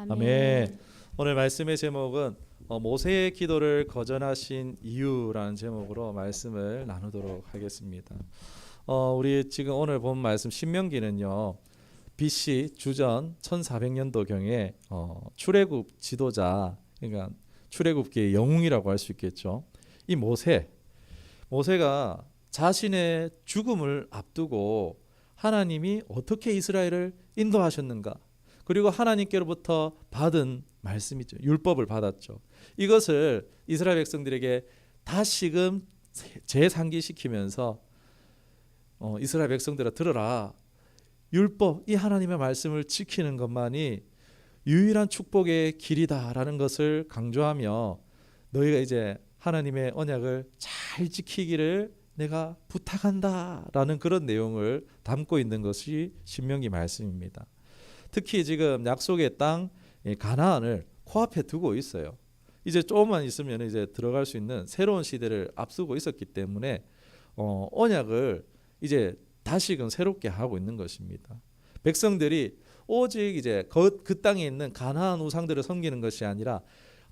아멘. 오늘 말씀의 제목은 모세의 기도를 거절하신 이유라는 제목으로 말씀을 나누도록 하겠습니다. 우리 지금 오늘 본 말씀 신명기는요, BC 주전 1400년도경에 출애굽 지도자, 그러니까 출애굽기의 영웅이라고 할 수 있겠죠. 이 모세가 자신의 죽음을 앞두고 하나님이 어떻게 이스라엘을 인도하셨는가, 그리고 하나님께로부터 받은 말씀이죠. 율법을 받았죠. 이것을 이스라엘 백성들에게 다시금 재상기시키면서 이스라엘 백성들아 들으라. 율법, 이 하나님의 말씀을 지키는 것만이 유일한 축복의 길이다라는 것을 강조하며 너희가 이제 하나님의 언약을 잘 지키기를 내가 부탁한다라는 그런 내용을 담고 있는 것이 신명기 말씀입니다. 특히 지금 약속의 땅 가나안을 코앞에 두고 있어요. 이제 조금만 있으면 이제 들어갈 수 있는 새로운 시대를 앞두고 있었기 때문에 언약을 이제 다시금 새롭게 하고 있는 것입니다. 백성들이 오직 이제 그 땅에 있는 가나안 우상들을 섬기는 것이 아니라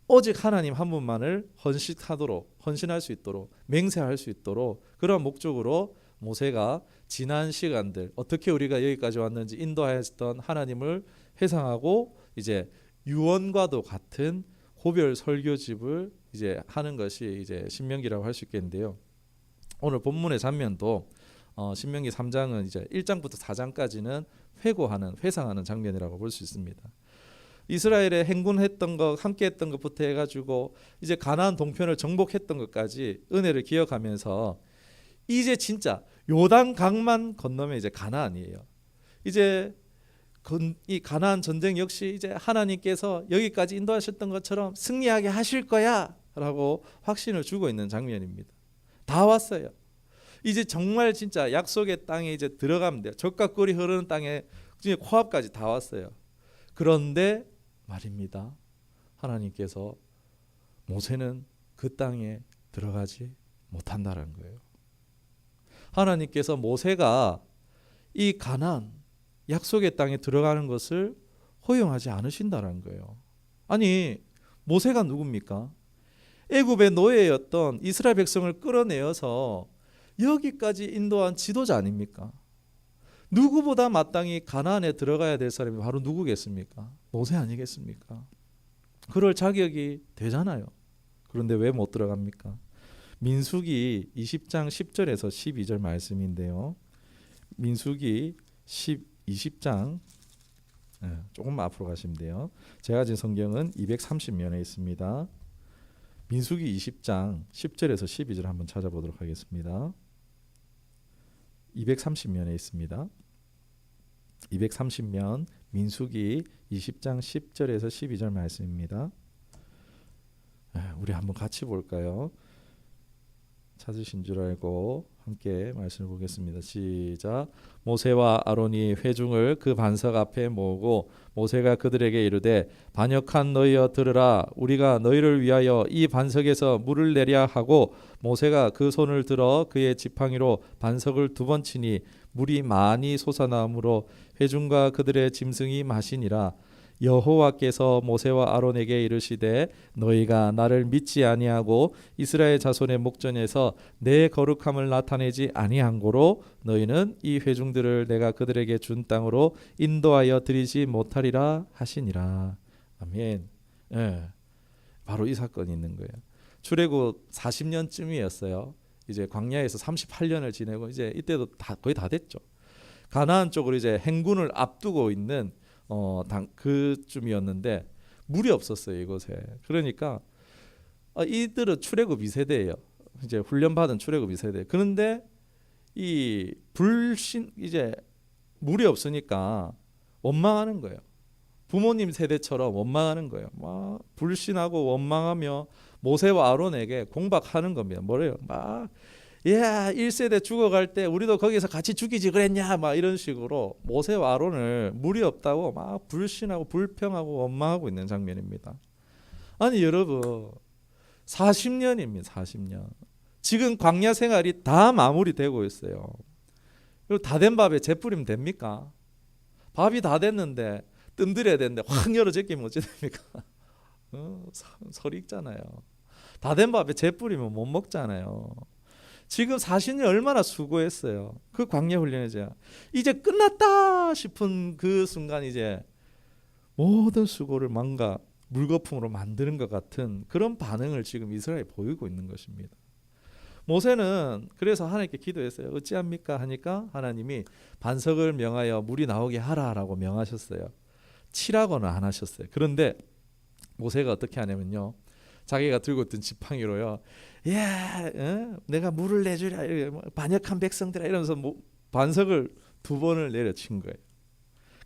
오직 하나님 한 분만을 헌신할 수 있도록, 맹세할 수 있도록 그런 목적으로 모세가 지난 시간들 어떻게 우리가 여기까지 왔는지 인도하였던 하나님을 회상하고 이제 유언과도 같은 고별 설교집을 이제 하는 것이 이제 신명기라고 할 수 있겠는데요. 오늘 본문의 장면도 신명기 3장은 이제 1장부터 4장까지는 회상하는 장면이라고 볼 수 있습니다. 이스라엘의 행군했던 것, 함께했던 것부터 해가지고 이제 가나안 동편을 정복했던 것까지 은혜를 기억하면서 이제 진짜 요단 강만 건너면 이제 가나안이에요. 이제 이 가나안 전쟁 역시 이제 하나님께서 여기까지 인도하셨던 것처럼 승리하게 하실 거야라고 확신을 주고 있는 장면입니다. 다 왔어요. 이제 정말 진짜 약속의 땅에 이제 들어가면 돼요. 젖과 꿀이 흐르는 땅에 이제 코앞까지 다 왔어요. 그런데 말입니다. 하나님께서 모세는 그 땅에 들어가지 못한다는 거예요. 하나님께서 모세가 이 가나안 약속의 땅에 들어가는 것을 허용하지 않으신다는 거예요. 아니, 모세가 누굽니까? 애굽의 노예였던 이스라엘 백성을 끌어내어서 여기까지 인도한 지도자 아닙니까? 누구보다 마땅히 가나안에 들어가야 될 사람이 바로 누구겠습니까? 모세 아니겠습니까? 그럴 자격이 되잖아요. 그런데 왜 못 들어갑니까? 민수기 20장 10절에서 12절 말씀인데요. 민수기 20장 조금만 앞으로 가시면 돼요. 제가 가진 성경은 230면에 있습니다. 민수기 20장 10절에서 12절 한번 찾아보도록 하겠습니다. 230면에 있습니다. 230면 민수기 20장 10절에서 12절 말씀입니다. 우리 한번 같이 볼까요? 찾으신 줄 알고 함께 말씀을 보겠습니다. 시작. 모세와 아론이 회중을 그 반석 앞에 모으고 모세가 그들에게 이르되 반역한 너희여 들으라. 우리가 너희를 위하여 이 반석에서 물을 내랴 하고 모세가 그 손을 들어 그의 지팡이로 반석을 2번 치니 물이 많이 솟아나므로 회중과 그들의 짐승이 마시니라. 여호와께서 모세와 아론에게 이르시되 너희가 나를 믿지 아니하고 이스라엘 자손의 목전에서 내 거룩함을 나타내지 아니한 고로 너희는 이 회중들을 내가 그들에게 준 땅으로 인도하여 드리지 못하리라 하시니라. 아멘. 바로 이 사건이 있는 거예요. 출애굽 40년쯤이었어요. 이제 광야에서 38년을 지내고 이제 이때도 거의 다 됐죠. 가나안 쪽으로 이제 행군을 앞두고 있는 그쯤이었는데 물이 없었어요, 이곳에. 그러니까 이들은 출애굽 2세대예요. 이제 훈련받은 출애굽 2세대. 그런데 이 이제 물이 없으니까 원망하는 거예요. 부모님 세대처럼 원망하는 거예요. 막 불신하고 원망하며 모세와 아론에게 공박하는 겁니다. 뭐래요? 막 1세대 죽어갈 때 우리도 거기서 같이 죽이지 그랬냐, 막 이런 식으로 모세와 아론을 물이 없다고 막 불신하고 불평하고 원망하고 있는 장면입니다. 아니 여러분, 40년입니다. 40년. 지금 광야 생활이 다 마무리되고 있어요. 그리고 다 된 밥에 재 뿌리면 됩니까? 밥이 다 됐는데 뜸들여야 되는데 확 열어 제끼면 어찌 됩니까? 설이 익잖아요. 다 된 밥에 재 뿌리면 못 먹잖아요. 지금 40년 얼마나 수고했어요. 그 광야 훈련에 이제 끝났다 싶은 그 순간 이제 모든 수고를 뭔가 물거품으로 만드는 것 같은 그런 반응을 지금 이스라엘이 보이고 있는 것입니다. 모세는 그래서 하나님께 기도했어요. 어찌합니까? 하니까 하나님이 반석을 명하여 물이 나오게 하라라고 명하셨어요. 치라고는 안 하셨어요. 그런데 모세가 어떻게 하냐면요, 자기가 들고 있던 지팡이로요, 내가 물을 내주랴, 반역한 백성들아, 이러면서 반석을 2번을 내려친 거예요.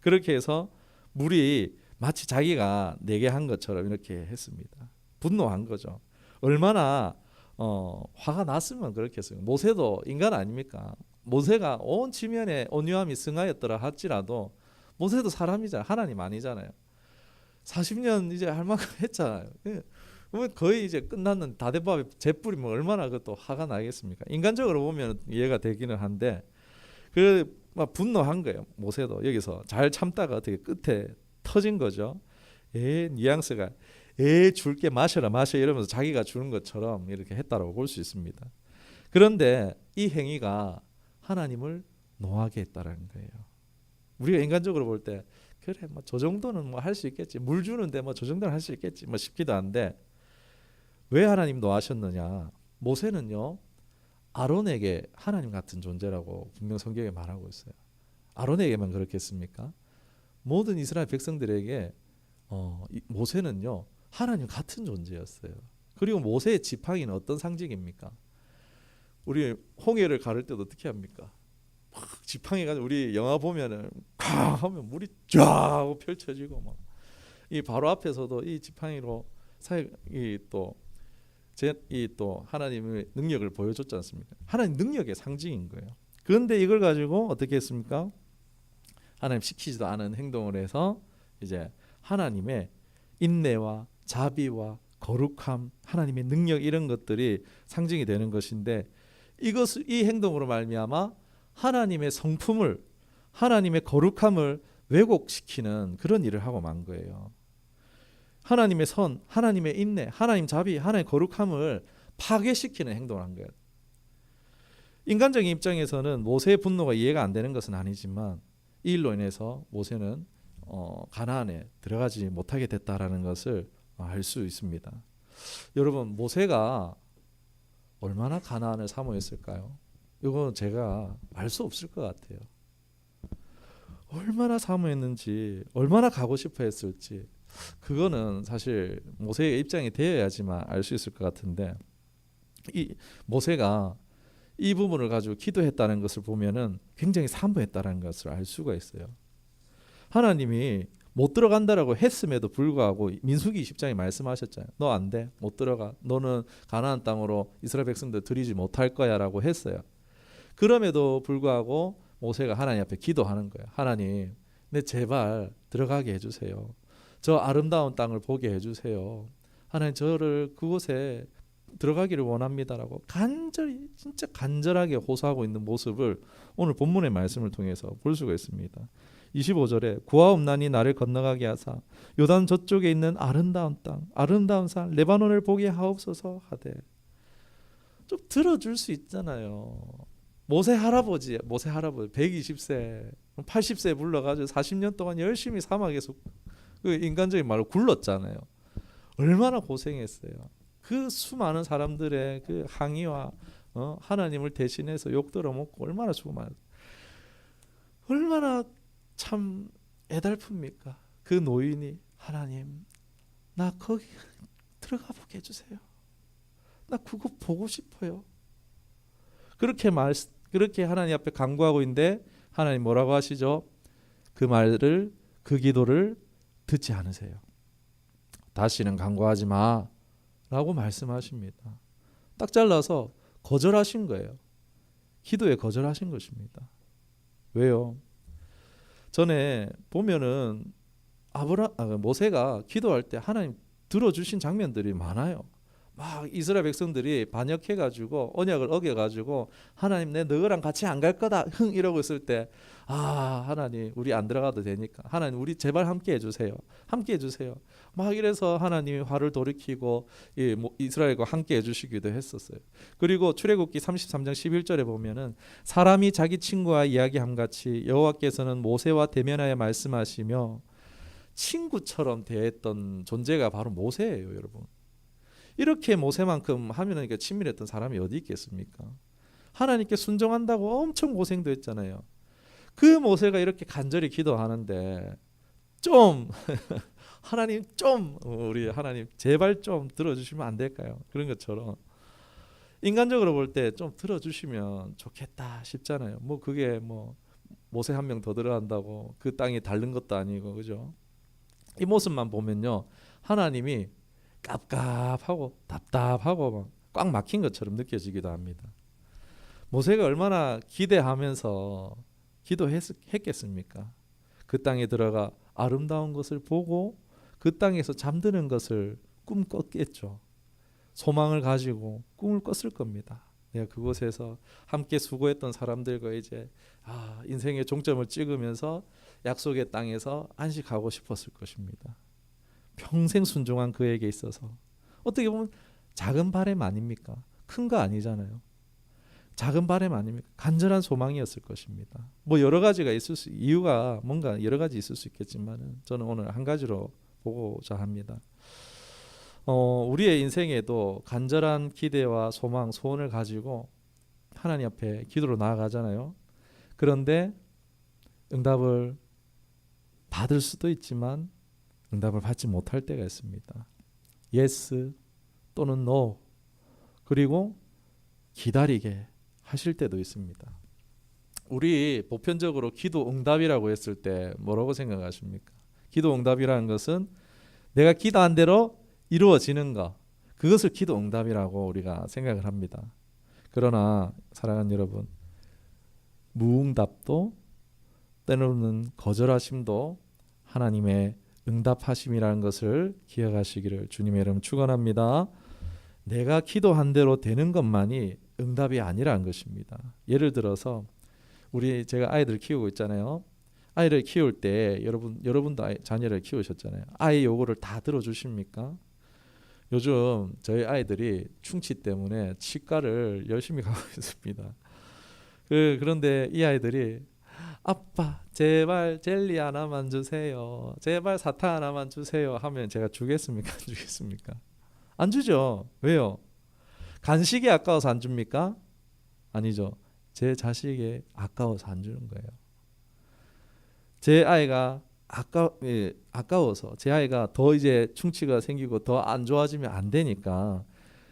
그렇게 해서 물이 마치 자기가 내게 한 것처럼 이렇게 했습니다. 분노한 거죠. 얼마나 화가 났으면 그렇게 했어요. 모세도 인간 아닙니까? 모세가 온 지면에 온유함이 승하였더라 할지라도 모세도 사람이잖아요. 하나님 아니잖아요. 40년 이제 할 만큼 했잖아요. 거의 이제 끝났는 다대밥에 재 뿌리면 얼마나 그것도 화가 나겠습니까? 인간적으로 보면 이해가 되기는 한데 막 분노한 거예요. 모세도 여기서 잘 참다가 어떻게 끝에 터진 거죠. 뉘앙스가 줄게 마셔라 마셔 이러면서 자기가 주는 것처럼 이렇게 했다라고 볼 수 있습니다. 그런데 이 행위가 하나님을 노하게 했다라는 거예요. 우리가 인간적으로 볼 때 그래 뭐 저 정도는 뭐 할 수 있겠지, 물 주는데 뭐 저 정도는 할 수 있겠지 뭐 싶기도 한데, 왜 하나님 노하셨느냐? 모세는요 아론에게 하나님 같은 존재라고 분명 성경에 말하고 있어요. 아론에게만 그렇게 했습니까? 모든 이스라엘 백성들에게 모세는요 하나님 같은 존재였어요. 그리고 모세의 지팡이는 어떤 상징입니까? 우리 홍해를 가를 때도 어떻게 합니까? 막 지팡이 가지고 우리 영화 보면은 쾅 하면 물이 쫙 하고 펼쳐지고 막 이 바로 앞에서도 이 지팡이로 또 하나님의 능력을 보여줬지 않습니까? 하나님 능력의 상징인 거예요. 그런데 이걸 가지고 어떻게 했습니까? 하나님 시키지도 않은 행동을 해서 이제 하나님의 인내와 자비와 거룩함, 하나님의 능력 이런 것들이 상징이 되는 것인데, 이 행동으로 말미암아 하나님의 성품을, 하나님의 거룩함을 왜곡시키는 그런 일을 하고 만 거예요. 하나님의 선, 하나님의 인내, 하나님 자비, 하나님의 거룩함을 파괴시키는 행동을 한 거예요. 인간적인 입장에서는 모세의 분노가 이해가 안 되는 것은 아니지만 이 일로 인해서 모세는 가나안에 들어가지 못하게 됐다라는 것을 알 수 있습니다. 여러분, 모세가 얼마나 가나안을 사모했을까요? 이건 제가 알 수 없을 것 같아요. 얼마나 사모했는지, 얼마나 가고 싶어 했을지, 그거는 사실 모세의 입장이 되어야지만 알 수 있을 것 같은데, 이 모세가 이 부분을 가지고 기도했다는 것을 보면은 굉장히 사모했다는 것을 알 수가 있어요. 하나님이 못 들어간다라고 했음에도 불구하고 민수기 20장에 말씀하셨잖아요. 너 안 돼, 못 들어가. 너는 가나안 땅으로 이스라엘 백성들 들이지 못할 거야라고 했어요. 그럼에도 불구하고 모세가 하나님 앞에 기도하는 거예요. 하나님, 내 제발 들어가게 해주세요. 저 아름다운 땅을 보게 해주세요. 하나님, 저를 그곳에 들어가기를 원합니다라고 간절히, 진짜 간절하게 호소하고 있는 모습을 오늘 본문의 말씀을 통해서 볼 수가 있습니다. 25절에 구하옵나니 나를 건너가게 하사 요단 저쪽에 있는 아름다운 땅, 아름다운 산 레바논을 보게 하옵소서 하되. 좀 들어줄 수 있잖아요. 모세 할아버지 120세 80세 불러가지고 40년 동안 열심히 사막에서 그 인간적인 말로 굴렀잖아요. 얼마나 고생했어요. 그 수많은 사람들의 그 항의와 하나님을 대신해서 욕 들어먹고 얼마나 수고 많았어요. 얼마나 참 애달픕니까? 그 노인이 하나님, 나 거기 들어가 보게 해주세요. 나 그거 보고 싶어요. 그렇게 하나님 앞에 간구하고 있는데 하나님 뭐라고 하시죠? 그 기도를 듣지 않으세요. 다시는 간구하지 마라고 말씀하십니다. 딱 잘라서 거절하신 거예요. 기도에 거절하신 것입니다. 왜요? 전에 보면은 모세가 기도할 때 하나님 들어주신 장면들이 많아요. 막 이스라엘 백성들이 반역해가지고 언약을 어겨가지고 하나님 내 너희랑 같이 안 갈 거다 흥 이러고 있을 때 하나님 우리 안 들어가도 되니까 하나님 우리 제발 함께 해주세요. 함께 해주세요. 막 이래서 하나님이 화를 돌이키고 이스라엘과 함께 해주시기도 했었어요. 그리고 출애굽기 33장 11절에 보면은 사람이 자기 친구와 이야기함 같이 여호와께서는 모세와 대면하여 말씀하시며 친구처럼 대했던 존재가 바로 모세예요, 여러분. 이렇게 모세만큼 하면은 친밀했던 사람이 어디 있겠습니까? 하나님께 순종한다고 엄청 고생도 했잖아요. 그 모세가 이렇게 간절히 기도하는데 좀 하나님 좀 우리 하나님 제발 좀 들어주시면 안 될까요? 그런 것처럼 인간적으로 볼 때 좀 들어주시면 좋겠다 싶잖아요. 뭐 그게 뭐 모세 한 명 더 들어간다고 그 땅이 다른 것도 아니고 그죠? 이 모습만 보면요 하나님이 깝깝하고 답답하고 꽉 막힌 것처럼 느껴지기도 합니다. 모세가 얼마나 기대하면서 기도했겠습니까? 그 땅에 들어가 아름다운 것을 보고 그 땅에서 잠드는 것을 꿈꿨겠죠. 소망을 가지고 꿈을 꿨을 겁니다. 내가 그곳에서 함께 수고했던 사람들과 이제 인생의 종점을 찍으면서 약속의 땅에서 안식하고 싶었을 것입니다. 평생 순종한 그에게 있어서 어떻게 보면 작은 바람 아닙니까? 큰 거 아니잖아요. 작은 바람 아닙니까? 간절한 소망이었을 것입니다. 뭐 여러 가지가 이유가 뭔가 여러 가지 있을 수 있겠지만 저는 오늘 한 가지로 보고자 합니다. 우리의 인생에도 간절한 기대와 소망, 소원을 가지고 하나님 앞에 기도로 나아가잖아요. 그런데 응답을 받을 수도 있지만 응답을 받지 못할 때가 있습니다. yes 또는 no 그리고 기다리게 하실 때도 있습니다. 우리 보편적으로 기도 응답이라고 했을 때 뭐라고 생각하십니까? 기도 응답이라는 것은 내가 기도한 대로 이루어지는 것, 그것을 기도 응답이라고 우리가 생각을 합니다. 그러나 사랑하는 여러분, 무응답도 때로는 거절하심도 하나님의 응답하심이라는 것을 기억하시기를 주님의 이름 축원합니다. 내가 기도한 대로 되는 것만이 응답이 아니라는 것입니다. 예를 들어서 제가 아이들 키우고 있잖아요. 아이를 키울 때 여러분도 자녀를 키우셨잖아요. 아이 요구를 다 들어주십니까? 요즘 저희 아이들이 충치 때문에 치과를 열심히 가고 있습니다. 그런데 이 아이들이 아빠 제발 젤리 하나만 주세요. 제발 사탕 하나만 주세요 하면 제가 주겠습니까? 안 주겠습니까? 안 주죠. 왜요? 간식이 아까워서 안 줍니까? 아니죠. 제 자식이 아까워서 안 주는 거예요. 제 아이가 아까워서 제 아이가 더 이제 충치가 생기고 더 안 좋아지면 안 되니까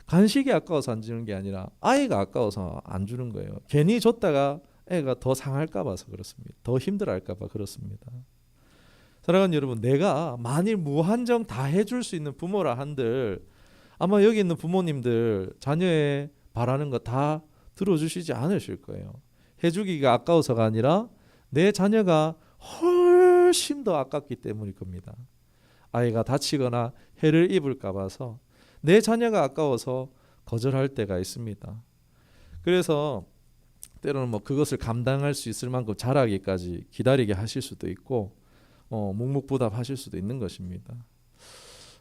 간식이 아까워서 안 주는 게 아니라 아이가 아까워서 안 주는 거예요. 괜히 줬다가 애가 더 상할까 봐서 그렇습니다. 더 힘들어할까 봐 그렇습니다. 사랑하는 여러분, 내가 만일 무한정 다 해줄 수 있는 부모라 한들 아마 여기 있는 부모님들 자녀의 바라는 거 다 들어주시지 않으실 거예요. 해주기가 아까워서가 아니라 내 자녀가 훨씬 더 아깝기 때문일 겁니다. 아이가 다치거나 해를 입을까 봐서 내 자녀가 아까워서 거절할 때가 있습니다. 그래서 때로는 뭐 그것을 감당할 수 있을 만큼 자라기까지 기다리게 하실 수도 있고 묵묵부답하실 수도 있는 것입니다.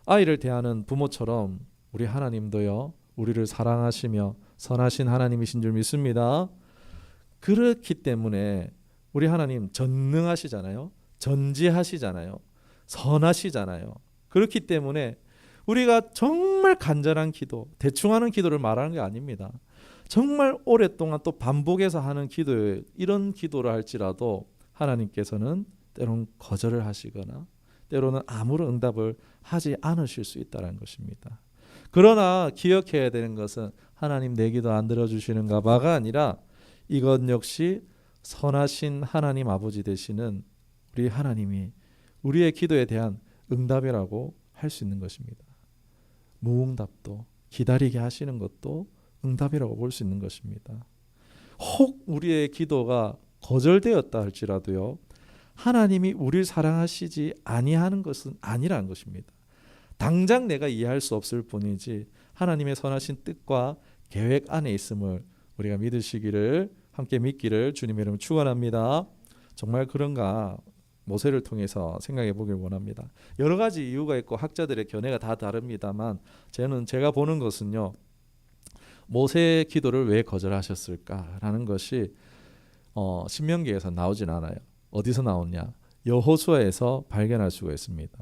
아이를 대하는 부모처럼 우리 하나님도요 우리를 사랑하시며 선하신 하나님이신 줄 믿습니다. 그렇기 때문에 우리 하나님 전능하시잖아요. 전지하시잖아요. 선하시잖아요. 그렇기 때문에 우리가 정말 간절한 기도, 대충 하는 기도를 말하는 게 아닙니다. 정말 오랫동안 또 반복해서 하는 기도에 이런 기도를 할지라도 하나님께서는 때로는 거절을 하시거나 때로는 아무런 응답을 하지 않으실 수 있다는 것입니다. 그러나 기억해야 되는 것은 하나님 내 기도 안 들어주시는가 봐가 아니라 이것 역시 선하신 하나님 아버지 되시는 우리 하나님이 우리의 기도에 대한 응답이라고 할 수 있는 것입니다. 무응답도 기다리게 하시는 것도 응답이라고 볼 수 있는 것입니다. 혹 우리의 기도가 거절되었다 할지라도요 하나님이 우리를 사랑하시지 아니하는 것은 아니라는 것입니다. 당장 내가 이해할 수 없을 뿐이지 하나님의 선하신 뜻과 계획 안에 있음을 우리가 믿으시기를, 함께 믿기를 주님의 이름으로 축원합니다. 정말 그런가 모세를 통해서 생각해 보길 원합니다. 여러 가지 이유가 있고 학자들의 견해가 다 다릅니다만 제가 보는 것은요, 모세의 기도를 왜 거절하셨을까라는 것이 신명기에서 나오진 않아요. 어디서 나오냐? 여호수아에서 발견할 수가 있습니다.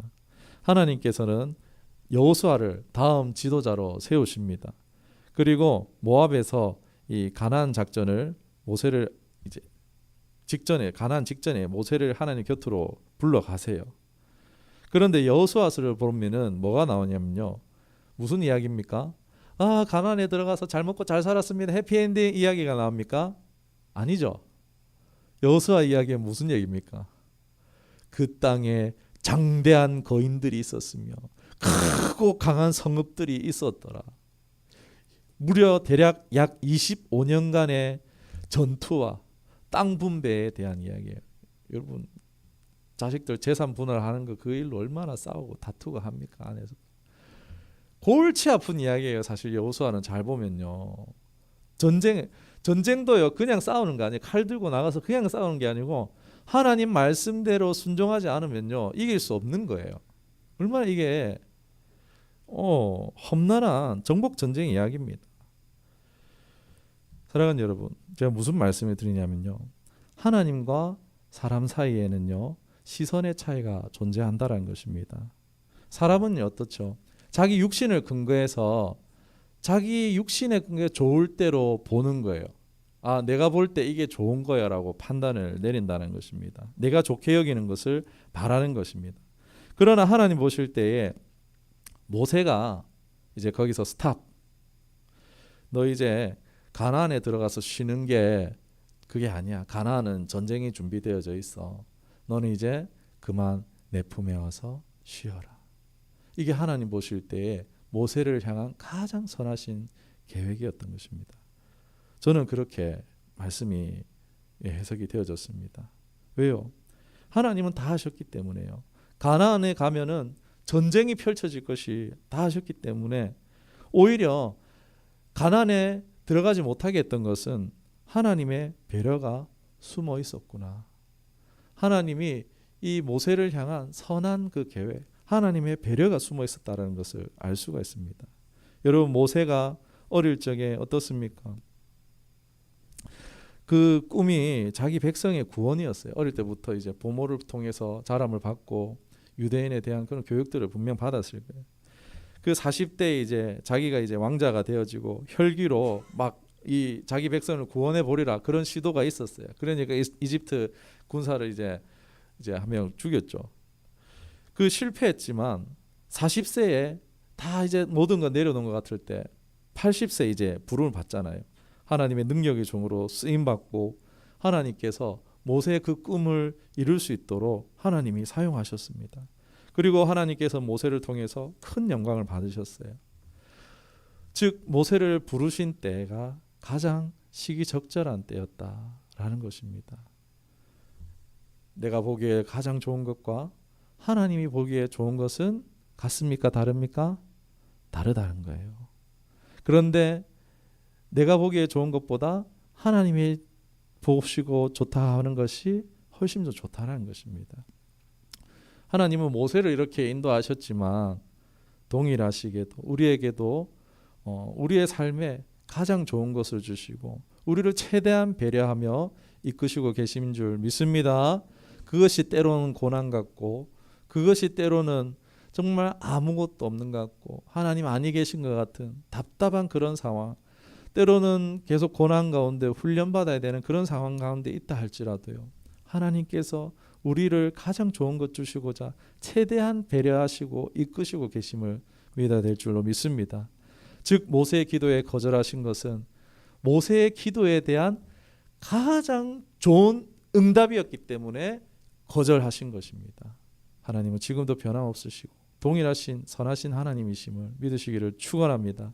하나님께서는 여호수아를 다음 지도자로 세우십니다. 그리고 모압에서 이 가나안 작전을 모세를 이제 가나안 직전에 모세를 하나님 곁으로 불러가세요. 그런데 여호수아서를 보면은 뭐가 나오냐면요, 무슨 이야기입니까? 가나안에 들어가서 잘 먹고 잘 살았습니다, 해피엔딩 이야기가 나옵니까? 아니죠. 여호수아 이야기에 무슨 얘기입니까? 그 땅에 장대한 거인들이 있었으며 크고 강한 성읍들이 있었더라. 무려 대략 약 25년간의 전투와 땅 분배에 대한 이야기예요. 여러분, 자식들 재산 분할하는 거 그 일로 얼마나 싸우고 다투고 합니까? 안에서 골치 아픈 이야기예요. 사실 여호수아는 잘 보면요, 전쟁도요 그냥 싸우는 거 아니에요. 칼 들고 나가서 그냥 싸우는 게 아니고 하나님 말씀대로 순종하지 않으면요 이길 수 없는 거예요. 얼마나 이게 험난한 정복 전쟁 이야기입니다. 사랑하는 여러분, 제가 무슨 말씀을 드리냐면요, 하나님과 사람 사이에는요 시선의 차이가 존재한다는 것입니다. 사람은 어떻죠? 자기 육신을 근거해서 자기 육신의 근거에 좋을 대로 보는 거예요. 내가 볼 때 이게 좋은 거야 라고 판단을 내린다는 것입니다. 내가 좋게 여기는 것을 바라는 것입니다. 그러나 하나님 보실 때에 모세가 이제 거기서 스탑, 너 이제 가나안에 들어가서 쉬는 게 그게 아니야. 가나안은 전쟁이 준비되어져 있어. 너는 이제 그만 내 품에 와서 쉬어라. 이게 하나님 보실 때에 모세를 향한 가장 선하신 계획이었던 것입니다. 저는 그렇게 말씀이 해석이 되어졌습니다. 왜요? 하나님은 다 하셨기 때문에요. 가나안에 가면은 전쟁이 펼쳐질 것이 다 하셨기 때문에 오히려 가나안에 들어가지 못하게 했던 것은 하나님의 배려가 숨어 있었구나. 하나님이 이 모세를 향한 선한 그 계획, 하나님의 배려가 숨어 있었다는 것을 알 수가 있습니다. 여러분, 모세가 어릴 적에 어떻습니까? 그 꿈이 자기 백성의 구원이었어요. 어릴 때부터 이제 부모를 통해서 자람을 받고 유대인에 대한 그런 교육들을 분명 받았을 거예요. 그 40대 이제 자기가 이제 왕자가 되어지고 혈기로 막 이 자기 백성을 구원해 보리라 그런 시도가 있었어요. 그러니까 이집트 군사를 이제 한 명 죽였죠. 그 실패했지만 40세에 다 이제 모든 거 내려놓은 것 같을 때 80세 이제 부름을 받잖아요. 하나님의 능력의 종으로 쓰임 받고 하나님께서 모세의 그 꿈을 이룰 수 있도록 하나님이 사용하셨습니다. 그리고 하나님께서 모세를 통해서 큰 영광을 받으셨어요. 즉 모세를 부르신 때가 가장 시기적절한 때였다라는 것입니다. 내가 보기에 가장 좋은 것과 하나님이 보기에 좋은 것은 같습니까? 다릅니까? 다르다는 거예요. 그런데 내가 보기에 좋은 것보다 하나님이 보시고 좋다 하는 것이 훨씬 더 좋다는 것입니다. 하나님은 모세를 이렇게 인도하셨지만 동일하시게도 우리에게도 우리의 삶에 가장 좋은 것을 주시고 우리를 최대한 배려하며 이끄시고 계신 줄 믿습니다. 그것이 때로는 고난 같고 그것이 때로는 정말 아무것도 없는 것 같고 하나님 아니 계신 것 같은 답답한 그런 상황, 때로는 계속 고난 가운데 훈련받아야 되는 그런 상황 가운데 있다 할지라도요, 하나님께서 우리를 가장 좋은 것 주시고자 최대한 배려하시고 이끄시고 계심을 믿어야 될 줄로 믿습니다. 즉 모세의 기도에 거절하신 것은 모세의 기도에 대한 가장 좋은 응답이었기 때문에 거절하신 것입니다. 하나님은 지금도 변함없으시고 동일하신 선하신 하나님이심을 믿으시기를 축원합니다.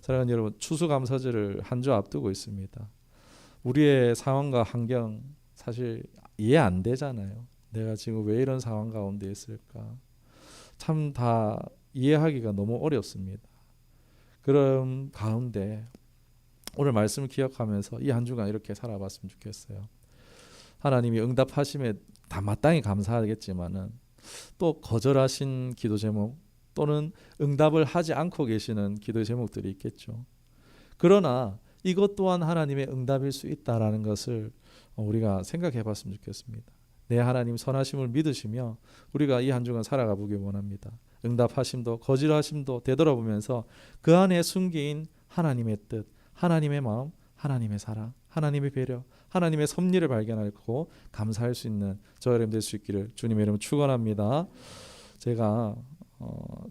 사랑하는 여러분, 추수감사절을 한 주 앞두고 있습니다. 우리의 상황과 환경 사실 이해 안 되잖아요. 내가 지금 왜 이런 상황 가운데 있을까? 참 다 이해하기가 너무 어렵습니다. 그런 가운데 오늘 말씀을 기억하면서 이 한 주간 이렇게 살아봤으면 좋겠어요. 하나님이 응답하심에 다 마땅히 감사하겠지만은 또 거절하신 기도 제목 또는 응답을 하지 않고 계시는 기도 제목들이 있겠죠. 그러나 이것 또한 하나님의 응답일 수 있다라는 것을 우리가 생각해 봤으면 좋겠습니다. 내 하나님 선하심을 믿으시며 우리가 이 한 주간 살아가 보기 원합니다. 응답하심도 거절하심도 되돌아보면서 그 안에 숨긴 하나님의 뜻, 하나님의 마음, 하나님의 사랑, 하나님의 배려, 하나님의 섭리를 발견하고 감사할 수 있는 저 여러분 될 수 있기를 주님의 이름으로 축원합니다. 제가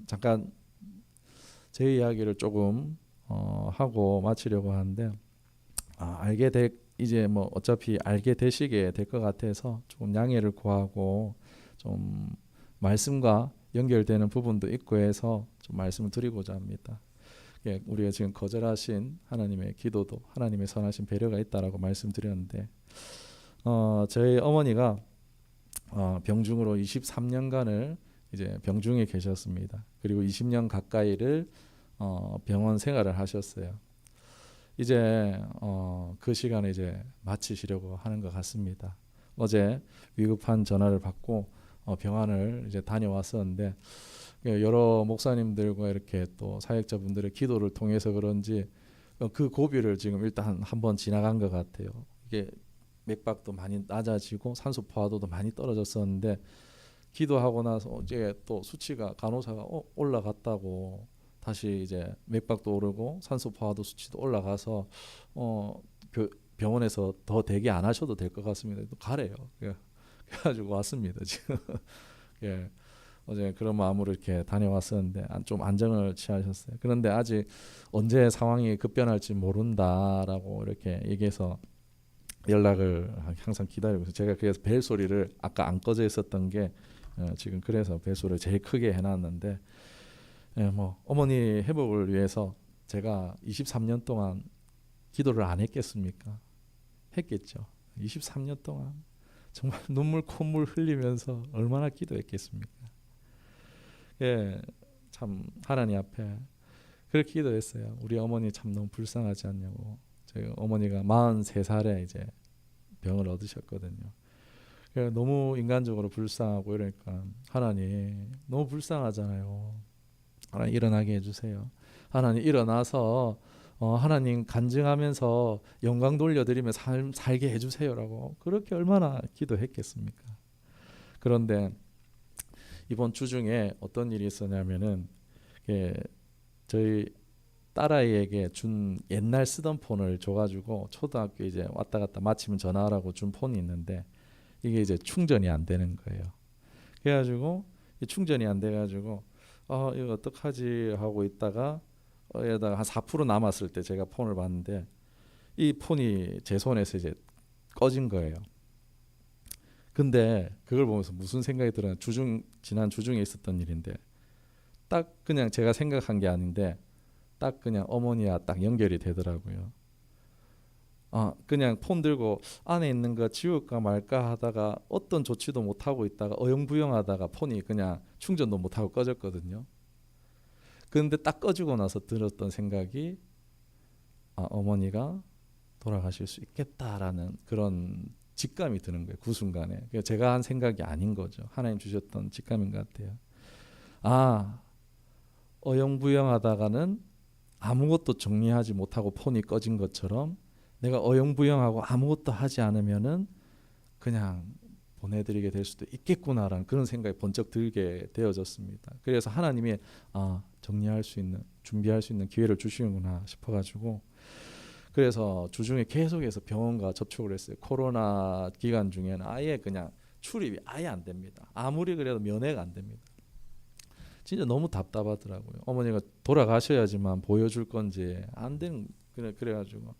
잠깐 제 이야기를 조금 하고 마치려고 하는데 알게 될 이제 뭐 어차피 알게 되시게 될 것 같아서 조금 양해를 구하고 좀 말씀과 연결되는 부분도 있고 해서 좀 말씀을 드리고자 합니다. 예, 우리가 지금 거절하신 하나님의 기도도 하나님의 선하신 배려가 있다라고 말씀드렸는데 저희 어머니가 병중으로 23년간을 이제 병중에 계셨습니다. 그리고 20년 가까이를 병원 생활을 하셨어요. 이제 그 시간에 이제 마치시려고 하는 것 같습니다. 어제 위급한 전화를 받고 병원을 이제 다녀왔었는데 여러 목사님들과 이렇게 또 사역자분들의 기도를 통해서 그런지 그 고비를 지금 일단 한번 지나간 것 같아요. 이게 맥박도 많이 낮아지고 산소 포화도도 많이 떨어졌었는데 기도하고 나서 어제 또 수치가 간호사가 올라갔다고 다시 이제 맥박도 오르고 산소 포화도 수치도 올라가서 병원에서 더 대기 안 하셔도 될 것 같습니다. 또 가래요. 그래가지고 왔습니다 지금. 예. 어제 그런 마음으로 이렇게 다녀왔었는데 좀 안정을 취하셨어요. 그런데 아직 언제 상황이 급변할지 모른다라고 이렇게 얘기해서 연락을 항상 기다리고 있어요. 제가 그래서 벨 소리를 아까 안 꺼져 있었던 게 지금 그래서 벨 소리를 제일 크게 해놨는데 뭐 어머니 회복을 위해서 제가 23년 동안 기도를 안 했겠습니까? 했겠죠. 23년 동안 정말 눈물 콧물 흘리면서 얼마나 기도했겠습니까? 예, 참 하나님 앞에 그렇게 기도했어요. 우리 어머니 참 너무 불쌍하지 않냐고. 저희 어머니가 43살에 이제 병을 얻으셨거든요. 너무 인간적으로 불쌍하고 이러니까 하나님 너무 불쌍하잖아요. 하나님 일어나게 해주세요. 하나님 일어나서 하나님 간증하면서 영광 돌려드리며 살게 해주세요라고 그렇게 얼마나 기도했겠습니까? 그런데 이번 주 중에 어떤 일이 있었냐면은 저희 딸아이에게 준 옛날 쓰던 폰을 줘가지고 초등학교 이제 왔다 갔다 마치면 전화하라고 준 폰이 있는데 이게 이제 충전이 안 되는 거예요. 그래가지고 충전이 안 돼가지고 이거 어떡하지 하고 있다가 여기다가 한 4% 남았을 때 제가 폰을 봤는데 이 폰이 제 손에서 이제 꺼진 거예요. 근데 그걸 보면서 무슨 생각이 들어요? 지난 주중에 있었던 일인데 딱 그냥 제가 생각한 게 아닌데 딱 그냥 어머니와 딱 연결이 되더라고요. 그냥 폰 들고 안에 있는 거 지울까 말까 하다가 어떤 조치도 못 하고 있다가 어영부영하다가 폰이 그냥 충전도 못 하고 꺼졌거든요. 그런데 딱 꺼지고 나서 들었던 생각이 어머니가 돌아가실 수 있겠다라는 그런 직감이 드는 거예요. 그 순간에. 제가 한 생각이 아닌 거죠. 하나님 주셨던 직감인 것 같아요. 어영부영하다가는 아무것도 정리하지 못하고 폰이 꺼진 것처럼 내가 어영부영하고 아무것도 하지 않으면은 그냥 보내드리게 될 수도 있겠구나라는 그런 생각이 번쩍 들게 되어졌습니다. 그래서 하나님이 정리할 수 있는 준비할 수 있는 기회를 주시는구나 싶어가지고 그래서 주중에 계속해서 병원과 접촉을 했어요. 코로나 기간 중에는 아예 그냥 출입이 아예 안 됩니다. 아무리 그래도 면회가 안 됩니다. 진짜 너무 답답하더라고요. 어머니가 돌아가셔야지만 보여줄 건지 안 되는 그래가지고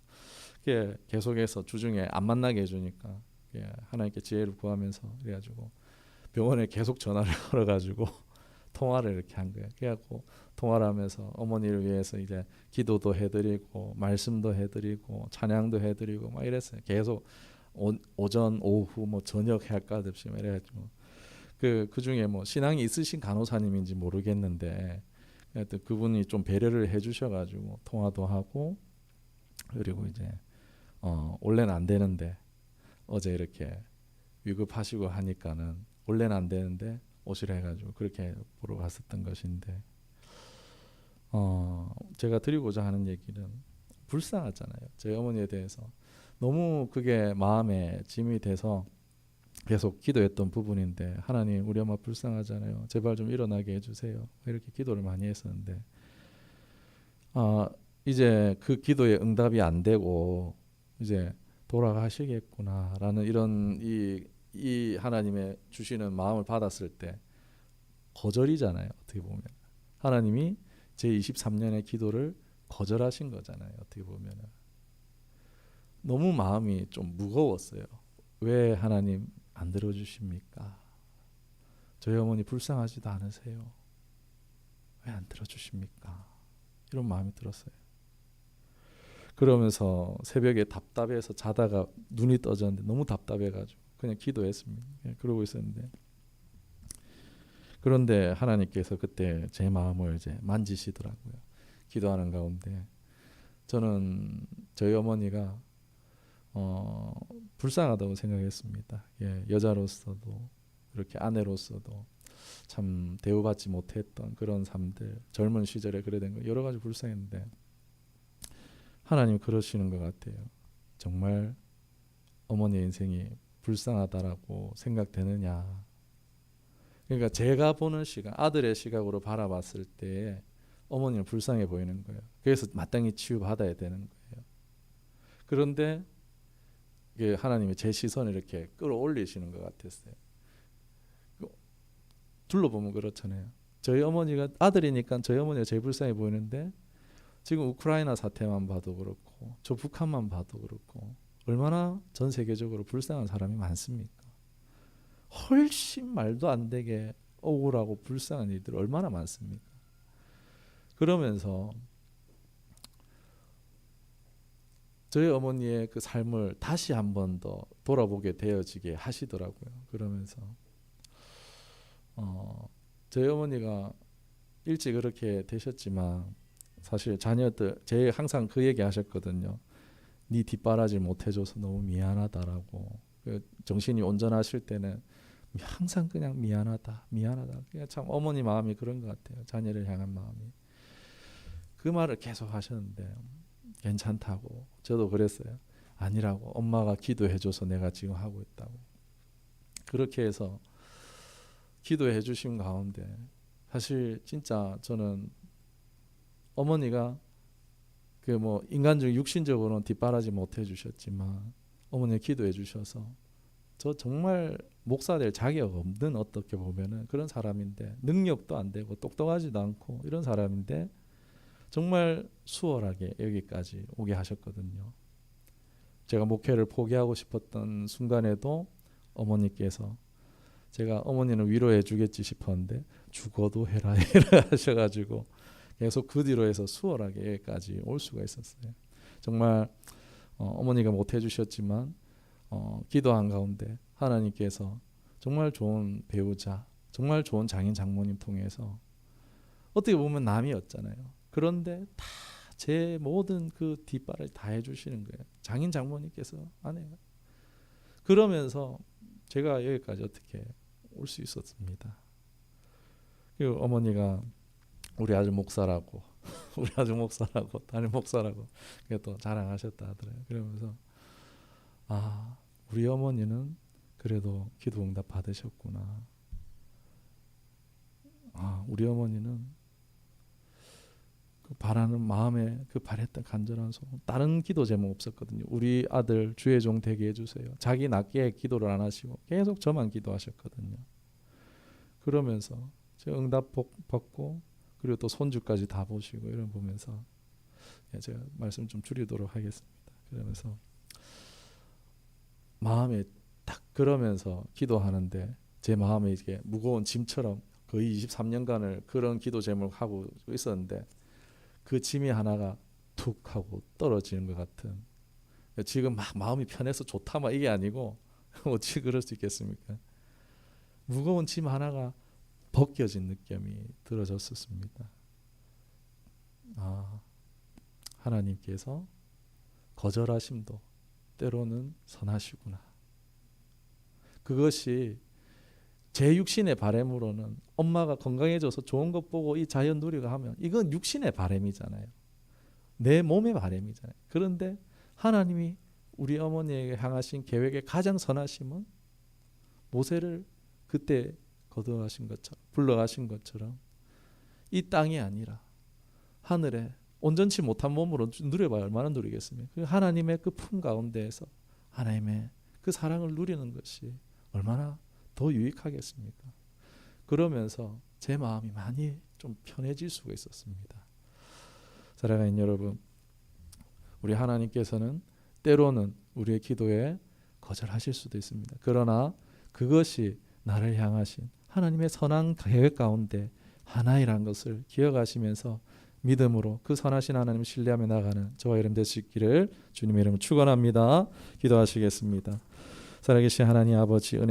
계속해서 주중에 안 만나게 해주니까 하나님께 지혜를 구하면서 그래가지고 병원에 계속 전화를 걸어가지고 통화를 이렇게 한 거예요. 그래갖고 통화를 하면서 어머니를 위해서 이제 기도도 해드리고 말씀도 해드리고 찬양도 해드리고 막 이랬어요. 계속 오전 오후 뭐 저녁 할 것 없이 이래가지고 그 중에 뭐 신앙이 있으신 간호사님인지 모르겠는데 하여튼 그분이 좀 배려를 해주셔가지고 통화도 하고, 그리고 이제 원래는 안 되는데 어제 이렇게 위급하시고 하니까는 원래는 안 되는데 오시라 해가지고 그렇게 보러 갔었던 것인데, 제가 드리고자 하는 얘기는, 불쌍하잖아요. 저희 어머니에 대해서 너무 그게 마음에 짐이 돼서 계속 기도했던 부분인데, 하나님 우리 엄마 불쌍하잖아요. 제발 좀 일어나게 해주세요. 이렇게 기도를 많이 했었는데, 이제 그 기도에 응답이 안 되고 이제 돌아가시겠구나라는 이런 이 하나님의 주시는 마음을 받았을 때 거절이잖아요. 어떻게 보면 하나님이 제 23년의 기도를 거절하신 거잖아요. 어떻게 보면 너무 마음이 좀 무거웠어요. 왜 하나님 안 들어주십니까? 저희 어머니 불쌍하지도 않으세요? 왜 안 들어주십니까? 이런 마음이 들었어요. 그러면서 새벽에 답답해서 자다가 눈이 떠졌는데 너무 답답해가지고 그냥 기도했습니다. 그러고 있었는데, 그런데 하나님께서 그때 제 마음을 이제 만지시더라고요. 기도하는 가운데 저는 저희 어머니가 불쌍하다고 생각했습니다. 여자로서도 그렇게 아내로서도 참 대우받지 못했던 그런 삶들, 젊은 시절에 그래 된 거 여러 가지 불쌍했는데, 하나님 그러시는 것 같아요. 정말 어머니의 인생이 불쌍하다라고 생각되느냐. 그러니까 제가 보는 시각, 아들의 시각으로 바라봤을 때 어머니는 불쌍해 보이는 거예요. 그래서 마땅히 치유받아야 되는 거예요. 그런데 하나님이 제 시선을 이렇게 끌어올리시는 것 같았어요. 둘러보면 그렇잖아요. 저희 어머니가 아들이니까 저희 어머니가 제일 불쌍해 보이는데, 지금 우크라이나 사태만 봐도 그렇고 저 북한만 봐도 그렇고 얼마나 전 세계적으로 불쌍한 사람이 많습니까? 훨씬 말도 안 되게 억울하고 불쌍한 일들 얼마나 많습니까? 그러면서 저희 어머니의 그 삶을 다시 한 번 더 돌아보게 되어지게 하시더라고요. 그러면서 저희 어머니가 일찍 그렇게 되셨지만 사실 자녀들, 제 항상 그 얘기 하셨거든요. 네 뒷바라지 못 해줘서 너무 미안하다라고. 정신이 온전하실 때는 항상 그냥 미안하다. 그냥 참 어머니 마음이 그런 것 같아요. 자녀를 향한 마음이. 그 말을 계속 하셨는데 괜찮다고. 저도 그랬어요. 아니라고. 엄마가 기도해줘서 내가 지금 하고 있다고. 그렇게 해서 기도해 주신 가운데, 사실 진짜 저는 어머니가 인간적 육신적으로는 뒷바라지 못 해주셨지만 어머니가 기도해 주셔서 저 정말 목사 될 자격 없는, 어떻게 보면은 그런 사람인데, 능력도 안 되고 똑똑하지도 않고 이런 사람인데 정말 수월하게 여기까지 오게 하셨거든요. 제가 목회를 포기하고 싶었던 순간에도 어머니께서, 제가 어머니는 위로해 주겠지 싶었는데 죽어도 해라 하셔가지고 계속 그 뒤로 해서 수월하게 여기까지 올 수가 있었어요. 정말 어머니가 못 해주셨지만 기도한 가운데 하나님께서 정말 좋은 배우자, 정말 좋은 장인 장모님 통해서, 어떻게 보면 남이었잖아요. 그런데 다 제 모든 그 뒷발을 다 해주시는 거예요. 장인 장모님께서, 아내가. 그러면서 제가 여기까지 어떻게 올 수 있었습니다. 그리고 어머니가 우리 아들 목사라고 우리 아들 목사라고 담임 목사라고 또 자랑하셨다 하더라고요. 그러면서 우리 어머니는 그래도 기도 응답 받으셨구나. 우리 어머니는 그 바라는 마음에 그 바랬던 간절한 소원, 다른 기도 제목 없었거든요. 우리 아들 주의 종 되게 해주세요. 자기 낫게 기도를 안 하시고 계속 저만 기도하셨거든요. 그러면서 제가 응답 받고, 그리고 또 손주까지 다 보시고 이런 보면서, 제가 말씀 좀 줄이도록 하겠습니다. 그러면서 마음에 딱, 그러면서 기도하는데 제 마음에 이게 무거운 짐처럼 거의 23년간을 그런 기도 제목을 하고 있었는데, 그 짐이 하나가 툭 하고 떨어지는 것 같은, 지금 막 마음이 편해서 좋다 막 이게 아니고 어찌 그럴 수 있겠습니까? 무거운 짐 하나가 벗겨진 느낌이 들어졌었습니다. 하나님께서 거절하심도 때로는 선하시구나. 그것이 제 육신의 바람으로는 엄마가 건강해져서 좋은 것 보고 이 자연 누리고 하면 이건 육신의 바람이잖아요. 내 몸의 바람이잖아요. 그런데 하나님이 우리 어머니에게 향하신 계획의 가장 선하심은 모세를 그때 거둬가신 것처럼 불러가신 것처럼 이 땅이 아니라 하늘에 온전치 못한 몸으로 누려봐야 얼마나 누리겠습니까? 하나님의 그 품 가운데에서 하나님의 그 사랑을 누리는 것이 얼마나 더 유익하겠습니까? 그러면서 제 마음이 많이 좀 편해질 수가 있었습니다. 사랑하는 여러분, 우리 하나님께서는 때로는 우리의 기도에 거절하실 수도 있습니다. 그러나 그것이 나를 향하신 하나님의 선한 계획 가운데 하나이라는 것을 기억하시면서 믿음으로 그 선하신 하나님을 신뢰하며 나가는 저와 여러분 되시기를 주님의 이름으로 축원합니다. 기도하시겠습니다. 살아계신 하나님 아버지, 은혜